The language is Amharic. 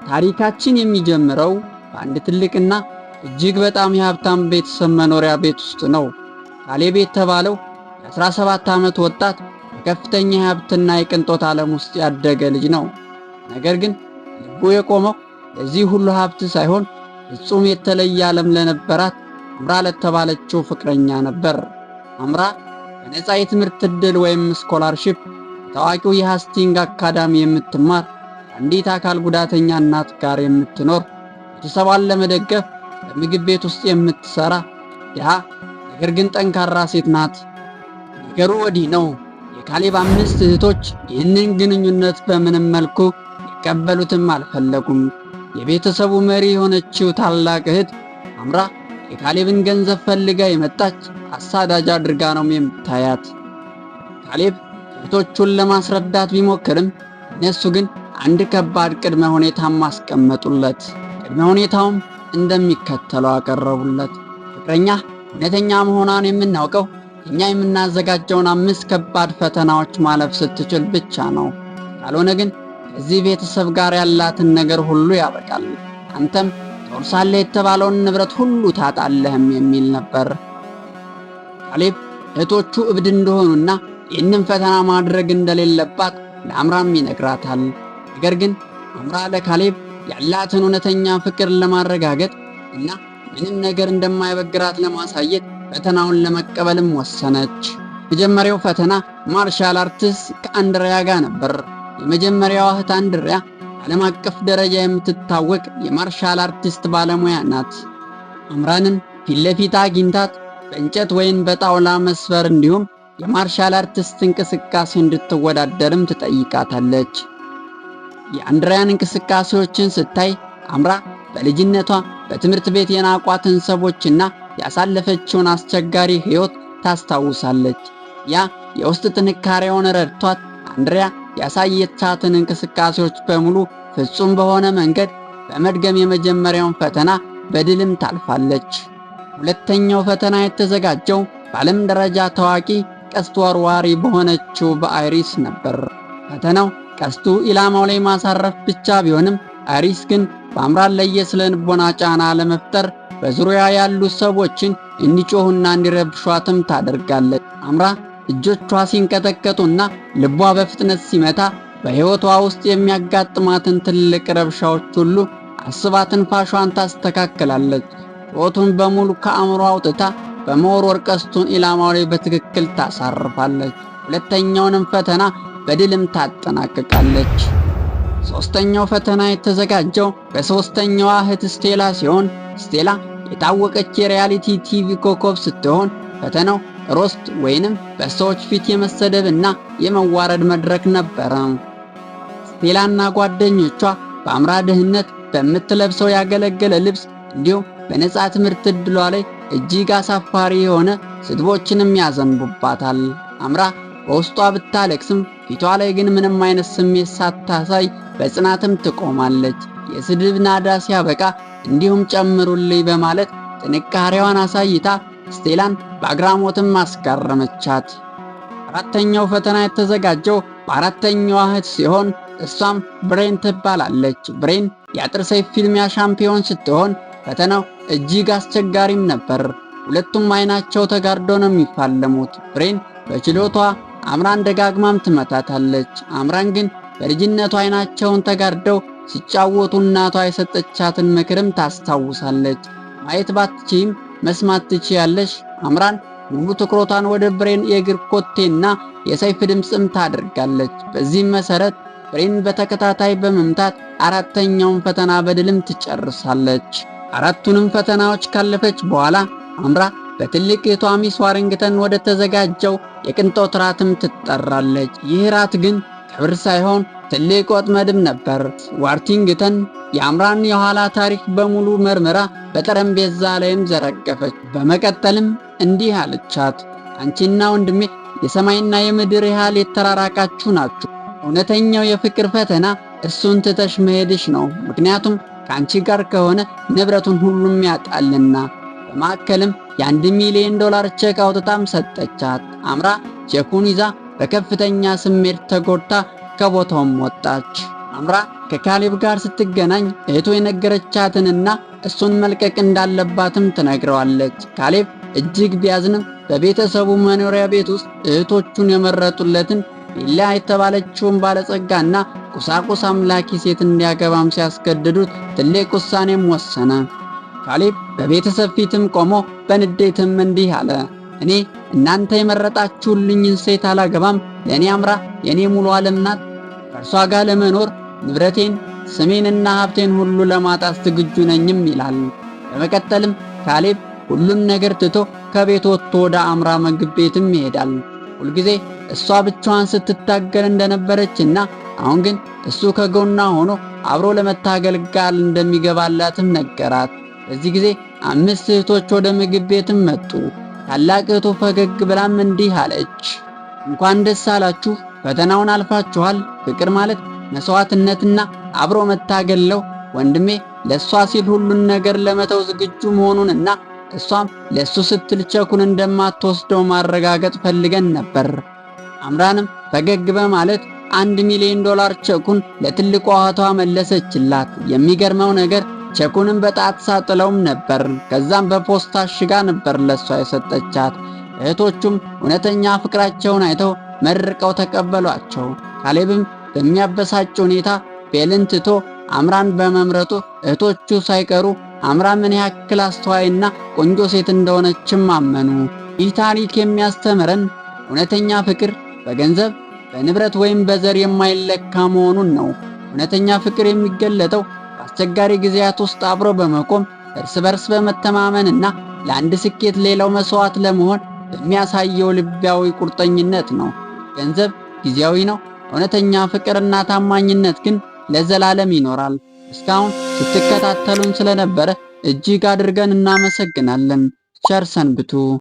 ታሪካችን የሚጀምረው በአንድ ትልቅና እጅግ በጣም የሀብታም ቤተሰብ መኖሪያ ቤት ውስጥ ነው። ካሌብ የተባለው የ17 ዓመት ወጣት በከፍተኛ የሀብትና የቅንጦት ዓለም ውስጥ ያደገ ልጅ ነው። ነገር ግን ልቡ የቆመው ለዚህ ሁሉ ሀብት ሳይሆን ፍጹም የተለየ ዓለም ለነበራት አምራ ለተባለችው ፍቅረኛ ነበር። አምራ በነፃ የትምህርት ዕድል ወይም ስኮላርሺፕ ታዋቂው የሃስቲንግ አካዳሚ የምትማር አንዲት አካል ጉዳተኛ እናት ጋር የምትኖር ቤተሰቧን ለመደገፍ በምግብ ቤት ውስጥ የምትሰራ ድሃ ነገር ግን ጠንካራ ሴት ናት። ነገሩ ወዲህ ነው። የካሌብ 5 እህቶች ይህንን ግንኙነት በምንም መልኩ ሊቀበሉትም አልፈለጉም። የቤተሰቡ መሪ የሆነችው ታላቅ እህት አምራ የካሌብን ገንዘብ ፈልጋ የመጣች አሳዳጅ አድርጋ ነው የምታያት። ካሌብ እህቶቹን ለማስረዳት ቢሞክርም እነሱ ግን አንድ ከባድ ቅድመ ሁኔታ ማስቀመጡለት። ቅድመ ሁኔታውም እንደሚከተለው አቀረቡለት። ፍቅረኛ እውነተኛ መሆኗን የምናውቀው እኛ የምናዘጋጀውን 5 ከባድ ፈተናዎች ማለፍ ስትችል ብቻ ነው። ካልሆነ ግን ከዚህ ቤተሰብ ጋር ያላትን ነገር ሁሉ ያበቃል። አንተም ትወርሳለህ የተባለውን ንብረት ሁሉ ታጣለህም የሚል ነበር። ካሌብ እህቶቹ እብድ እንደሆኑና ይህንን ፈተና ማድረግ እንደሌለባት ለአምራም ይነግራታል። ነገር ግን አምራ ለካሌብ ያላትን እውነተኛ ፍቅር ለማረጋገጥ እና ምንም ነገር እንደማይበግራት ለማሳየት ፈተናውን ለመቀበልም ወሰነች። የመጀመሪያው ፈተና ማርሻል አርትስ ከአንድሪያ ጋር ነበር። የመጀመሪያዋ እህት አንድሪያ ዓለም አቀፍ ደረጃ የምትታወቅ የማርሻል አርቲስት ባለሙያ ናት። አምራንን ፊት ለፊት አግኝታት በእንጨት ወይም በጣውላ መስፈር እንዲሁም የማርሻል አርቲስት እንቅስቃሴ እንድትወዳደርም ትጠይቃታለች። የአንድሪያን እንቅስቃሴዎችን ስታይ አምራ በልጅነቷ በትምህርት ቤት የናቋትን ሰዎችና ያሳለፈችውን አስቸጋሪ ሕይወት ታስታውሳለች። ያ የውስጥ ጥንካሬውን ረድቷት አንድሪያ ያሳየቻትን እንቅስቃሴዎች በሙሉ ፍጹም በሆነ መንገድ በመድገም የመጀመሪያውን ፈተና በድልም ታልፋለች። ሁለተኛው ፈተና የተዘጋጀው በዓለም ደረጃ ታዋቂ ቀስት ወርዋሪ በሆነችው በአይሪስ ነበር። ፈተናው ቀስቱ ኢላማው ላይ ማሳረፍ ብቻ ቢሆንም አይሪስ ግን በአምራን ላይ የስነ ልቦና ጫና ለመፍጠር በዙሪያ ያሉ ሰዎችን እንዲጮሁና እንዲረብሿትም ታደርጋለች። አምራ እጆቿ ሲንቀጠቀጡና ልቧ በፍጥነት ሲመታ በሕይወቷ ውስጥ የሚያጋጥማትን ትልቅ ረብሻዎች ሁሉ አስባ ትንፋሿን ታስተካክላለች። ሕይወቱን በሙሉ ከአእምሮ አውጥታ በመወርወር ቀስቱን ኢላማው ላይ በትክክል ታሳርፋለች። ሁለተኛውንም ፈተና በድልም ታጠናቅቃለች። ሶስተኛው ፈተና የተዘጋጀው በሶስተኛዋ እህት ስቴላ ሲሆን ስቴላ የታወቀች የሪያሊቲ ቲቪ ኮከብ ስትሆን ፈተናው ሮስት ወይንም በሰዎች ፊት የመሰደብና የመዋረድ መድረክ ነበረ። ስቴላና ጓደኞቿ በአምራ ድህነት በምትለብሰው ያገለገለ ልብስ እንዲሁም በነፃ ትምህርት ዕድሏ ላይ እጅግ አሳፋሪ የሆነ ስድቦችንም ያዘንቡባታል። አምራ በውስጧ ብታለቅስም ፊቷ ላይ ግን ምንም አይነት ስሜት ሳታሳይ በጽናትም ትቆማለች። የስድብ ናዳ ሲያበቃ እንዲሁም ጨምሩልኝ በማለት ጥንካሬዋን አሳይታ ስቴላን በአግራሞትም አስገረመቻት። አራተኛው ፈተና የተዘጋጀው በአራተኛዋ እህት ሲሆን እሷም ብሬን ትባላለች። ብሬን የአጥር ሰይፍ ፊልሚያ ሻምፒዮን ስትሆን ፈተናው እጅግ አስቸጋሪም ነበር። ሁለቱም አይናቸው ተጋርዶ ነው የሚፋለሙት። ብሬን በችሎቷ አምራን ደጋግማም ትመታታለች። አምራን ግን በልጅነቷ አይናቸውን ተጋርደው ሲጫወቱ እናቷ የሰጠቻትን ምክርም ታስታውሳለች። ማየት ባትችይም መስማት ትችያለሽ። አምራን ሙሉ ትኩረቷን ወደ ብሬን የእግር ኮቴና የሰይፍ ድምፅም ታደርጋለች። በዚህም መሰረት ብሬን በተከታታይ በመምታት አራተኛውን ፈተና በድልም ትጨርሳለች። አራቱንም ፈተናዎች ካለፈች በኋላ አምራ በትልቅ እህቷ ሚስ ዋሪንግተን ወደ ተዘጋጀው የቅንጦት ራትም ትጠራለች። ይህ ራት ግን ክብር ሳይሆን ትልቅ ወጥመድም ነበር። ዋርቲንግተን የአምራን የኋላ ታሪክ በሙሉ መርምራ በጠረጴዛ ላይም ዘረገፈች። በመቀጠልም እንዲህ አለቻት፣ አንቺና ወንድሜ የሰማይና የምድር ያህል የተራራቃችሁ ናችሁ። እውነተኛው የፍቅር ፈተና እርሱን ትተሽ መሄድሽ ነው። ምክንያቱም ከአንቺ ጋር ከሆነ ንብረቱን ሁሉም ያጣልና። በማዕከልም የ1 ሚሊዮን ዶላር ቼክ አውጥታም ሰጠቻት። አምራ ቼኩን ይዛ በከፍተኛ ስሜት ተጎድታ ከቦታውም ወጣች። አምራ ከካሌብ ጋር ስትገናኝ እህቱ የነገረቻትንና እሱን መልቀቅ እንዳለባትም ትነግረዋለች። ካሌብ እጅግ ቢያዝንም በቤተሰቡ መኖሪያ ቤት ውስጥ እህቶቹን የመረጡለትን ቢላ የተባለችውን ባለጸጋና ቁሳቁስ አምላኪ ሴት እንዲያገባም ሲያስገድዱት ትልቅ ውሳኔም ወሰነ። ካሌብ በቤተሰብ ፊትም ቆሞ በንዴትም እንዲህ አለ። እኔ እናንተ የመረጣችሁልኝን ሴት አላገባም። ለእኔ አምራ የኔ ሙሉ ዓለም ናት። ከእርሷ ጋር ለመኖር ንብረቴን፣ ስሜንና ሀብቴን ሁሉ ለማጣት ዝግጁ ነኝም ይላል። በመቀጠልም ካሌብ ሁሉን ነገር ትቶ ከቤት ወጥቶ ወደ አምራ ምግብ ቤትም ይሄዳል። ሁልጊዜ እሷ ብቻዋን ስትታገል እንደነበረችና አሁን ግን እሱ ከጎኗ ሆኖ አብሮ ለመታገል ቃል እንደሚገባላትም ነገራት። በዚህ ጊዜ 5 እህቶች ወደ ምግብ ቤትም መጡ። ታላቅ እህቱ ፈገግ ብላም እንዲህ አለች። እንኳን ደስ አላችሁ፣ ፈተናውን አልፋችኋል። ፍቅር ማለት መስዋዕትነትና አብሮ መታገል ነው። ወንድሜ ለሷ ሲል ሁሉን ነገር ለመተው ዝግጁ መሆኑንና እሷም ለሱ ስትል ቸኩን እንደማትወስደው ማረጋገጥ ፈልገን ነበር። አምራንም ፈገግ በማለት $1 ሚሊዮን ቸኩን ለትልቋ እህቷ መለሰችላት። የሚገርመው ነገር ቸኩንም በጣት ሳጥለውም ነበር። ከዛም በፖስታ አሽጋ ነበር ለሷ የሰጠቻት። እህቶቹም እውነተኛ ፍቅራቸውን አይተው መርቀው ተቀበሏቸው። ካሌብም በሚያበሳጭ ሁኔታ ቤልን ትቶ አምራን በመምረጡ እህቶቹ ሳይቀሩ አምራ ምን ያክል አስተዋይና ቆንጆ ሴት እንደሆነችም አመኑ። ይህ ታሪክ የሚያስተምረን እውነተኛ ፍቅር በገንዘብ በንብረት ወይም በዘር የማይለካ መሆኑን ነው። እውነተኛ ፍቅር የሚገለጠው በአስቸጋሪ ጊዜያት ውስጥ አብሮ በመቆም እርስ በርስ በመተማመንና ለአንድ ስኬት ሌላው መስዋዕት ለመሆን በሚያሳየው ልባዊ ቁርጠኝነት ነው። ገንዘብ ጊዜያዊ ነው። እውነተኛ ፍቅርና ታማኝነት ግን ለዘላለም ይኖራል። እስካሁን ስትከታተሉን ስለነበረ እጅግ አድርገን እናመሰግናለን። ቸር ሰንብቱ።